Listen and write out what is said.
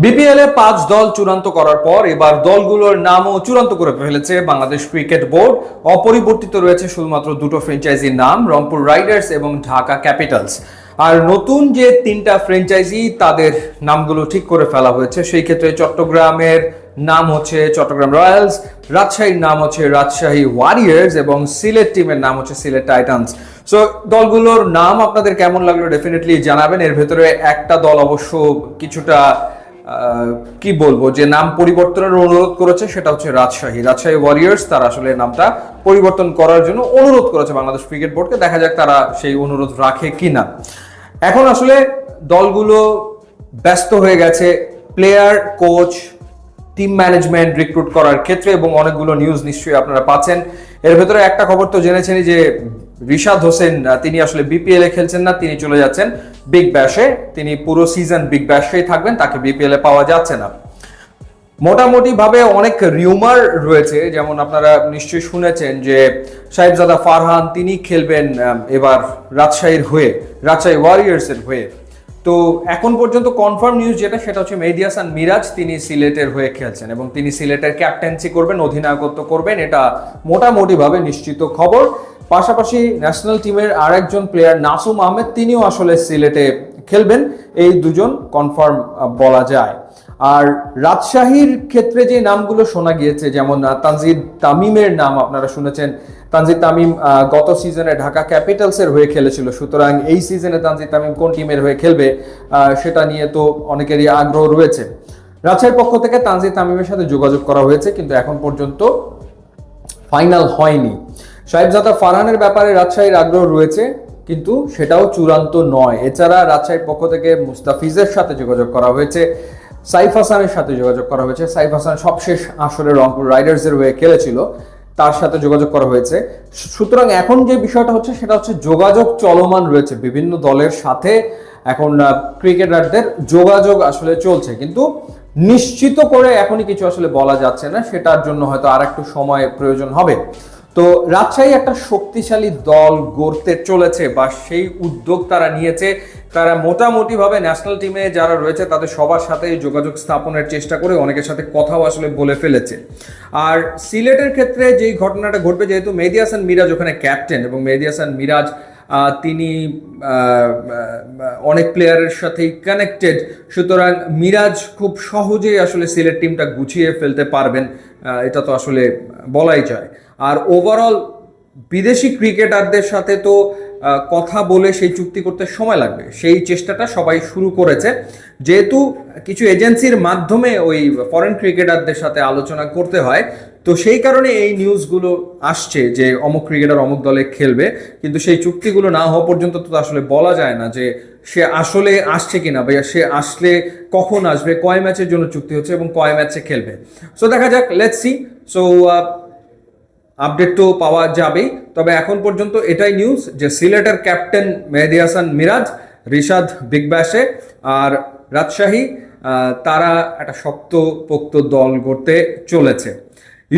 BPL এ 5 দল চূড়ান্ত করার পর এবার দলগুলোর নামও চূড়ান্ত করে ফেলেছে বাংলাদেশ ক্রিকেট বোর্ড। অপরিবর্তিত রয়েছে শুধুমাত্র দুটো ফ্র্যাঞ্চাইজির নাম, রংপুর রাইডার্স এবং ঢাকা ক্যাপিটালস। আর নতুন যে তিনটা ফ্র্যাঞ্চাইজি তাদের নামগুলো ঠিক করে ফেলা হয়েছে। সেই ক্ষেত্রে চট্টগ্রামের নাম হচ্ছে চট্টগ্রাম রয়্যালস, রাজশাহীর নাম হচ্ছে রাজশাহী ওয়ারিয়ার্স এবং সিলেট টিমের নাম হচ্ছে সিলেট টাইটান্স। সো দলগুলোর নাম আপনাদের কেমন লাগলো ডেফিনেটলি জানাবেন। এর ভেতরে একটা দল অবশ্য কিছুটা কি বলবো যে নাম পরিবর্তনের অনুরোধ করেছে, সেটা হচ্ছে রাজশাহী ওয়ারিয়ার্স। তারা আসলে নামটা পরিবর্তন করার জন্য অনুরোধ করেছে বাংলাদেশ ক্রিকেট বোর্ডকে। দেখা যাক তারা সেই অনুরোধ রাখে কিনা। এখন আসলে দলগুলো ব্যস্ত হয়ে গেছে player, coach, team management recruit করার ক্ষেত্রে এবং অনেকগুলো নিউজ নিশ্চয়ই আপনারা পাচ্ছেন। এর ভেতরে একটা খবর তো জেনেছেনই যে রিশাদ হোসেন তিনি আসলে বিপিএল এ খেলছেন না, তিনি চলে যাচ্ছেন বিগ ব্যাশে। তিনি পুরো সিজন বিগ ব্যাশেই থাকবেন, তাকে বিপিএল এ পাওয়া যাচ্ছে না। মোটামুটি ভাবে অনেক রিউমার রয়েছে, যেমন আপনারা নিশ্চয়ই শুনেছেন যে সাহেবজাদা ফারহান তিনি খেলবেন এবার রাজশাহীর হয়ে, রাজশাহী ওয়ারিয়ার্স এর হয়ে। তো এখন পর্যন্ত কনফার্ম নিউজ যেটা, সেটা হচ্ছে মেহেদী হাসান মিরাজ তিনি সিলেটের হয়ে খেলছেন এবং তিনি সিলেটের ক্যাপ্টেন্সি করবেন, অধিনায়কত্ব করবেন, এটা মোটামুটি ভাবে নিশ্চিত খবর। পাশাপাশি ন্যাশনাল টিমের আরেকজন প্লেয়ার নাসুম আহমেদ তিনিও আসলে সিলেটে খেলবেন। এই দুজন কনফার্ম বলা যায়। আর রাজশাহীর ক্ষেত্রে যে নামগুলো শোনা গিয়েছে, যেমন তানজিদ তামিমের নাম আপনারা শুনেছেন। তানজিদ তামিম গত সিজনে ঢাকা ক্যাপিটালসের হয়ে খেলেছিল, সুতরাং এই সিজনে তানজিদ তামিম কোন টিমের হয়ে খেলবে সেটা নিয়ে তো অনেকেরই আগ্রহ রয়েছে। রাজশাহীর পক্ষ থেকে তানজিদ তামিমের সাথে যোগাযোগ করা হয়েছে, কিন্তু এখন পর্যন্ত ফাইনাল হয়নি। সাহেবজাদা ফারহানের ব্যাপারে রাজশাহীর আগ্রহ রয়েছে, কিন্তু সেটাও চূড়ান্ত নয়। এছাড়া রাজশাহীর পক্ষ থেকে মুস্তাফিজের সাথে যোগাযোগ করা হয়েছে, সাইফ হাসানের সাথে যোগাযোগ করা হয়েছে। সাইফ হাসান সবশেষ আসলে রংপুর রাইডার্সের হয়ে খেলেছিল, তার সাথে যোগাযোগ করা হয়েছে। সুতরাং এখন যে বিষয়টা হচ্ছে সেটা হচ্ছে যোগাযোগ চলমান রয়েছে বিভিন্ন দলের সাথে। এখন ক্রিকেটারদের যোগাযোগ আসলে চলছে, কিন্তু নিশ্চিত করে এখনই কিছু আসলে বলা যাচ্ছে না। সেটার জন্য হয়তো আর একটু সময় প্রয়োজন হবে। তো রাজশাহী একটা শক্তিশালী দল গড়তে চলেছে বা সেই উদ্যোগ তারা নিয়েছে। তারা মোটামুটি ভাবে ন্যাশনাল টিমে যারা রয়েছে তাদের সবার সাথে যোগাযোগ স্থাপনের চেষ্টা করে অনেকের সাথে কথাও আসলে বলে ফেলেছে। আর সিলেটের ক্ষেত্রে যেই ঘটনাটা ঘটবে, যেহেতু মেহেদী হাসান মিরাজ ওখানে ক্যাপ্টেন এবং মেহেদী হাসান মিরাজ তিনি অনেক প্লেয়ারের সাথেই কানেক্টেড, সুতরাং মিরাজ খুব সহজেই আসলে সিলেট টিমটা গুছিয়ে ফেলতে পারবেন, এটা তো আসলে বলাই যায়। আর ওভারঅল বিদেশি ক্রিকেটারদের সাথে তো কথা বলে সেই চুক্তি করতে সময় লাগবে, সেই চেষ্টাটা সবাই শুরু করেছে। যেহেতু কিছু এজেন্সির মাধ্যমে ওই ফরেন ক্রিকেটারদের সাথে আলোচনা করতে হয়, তো সেই কারণে এই নিউজগুলো আসছে যে অমুক ক্রিকেটার অমুক দলে খেলবে, কিন্তু সেই চুক্তিগুলো না হওয়া পর্যন্ত তো আসলে বলা যায় না যে সে আসলে আসছে কিনা, বা সে আসলে কখন আসবে, কয় ম্যাচের জন্য চুক্তি হচ্ছে এবং কয় ম্যাচে খেলবে। সো দেখা যাক, লেটস সি। সো আপডেট তো পাওয়া যাবেই, তবে এখন পর্যন্ত এটাই নিউজ যে সিলেটের ক্যাপ্টেন মেহেদী হাসান মিরাজ, রিশাদ বিগ ব্যাশে, আর রাজশাহী তারা একটা শক্তপোক্ত দল গড়তে চলেছে।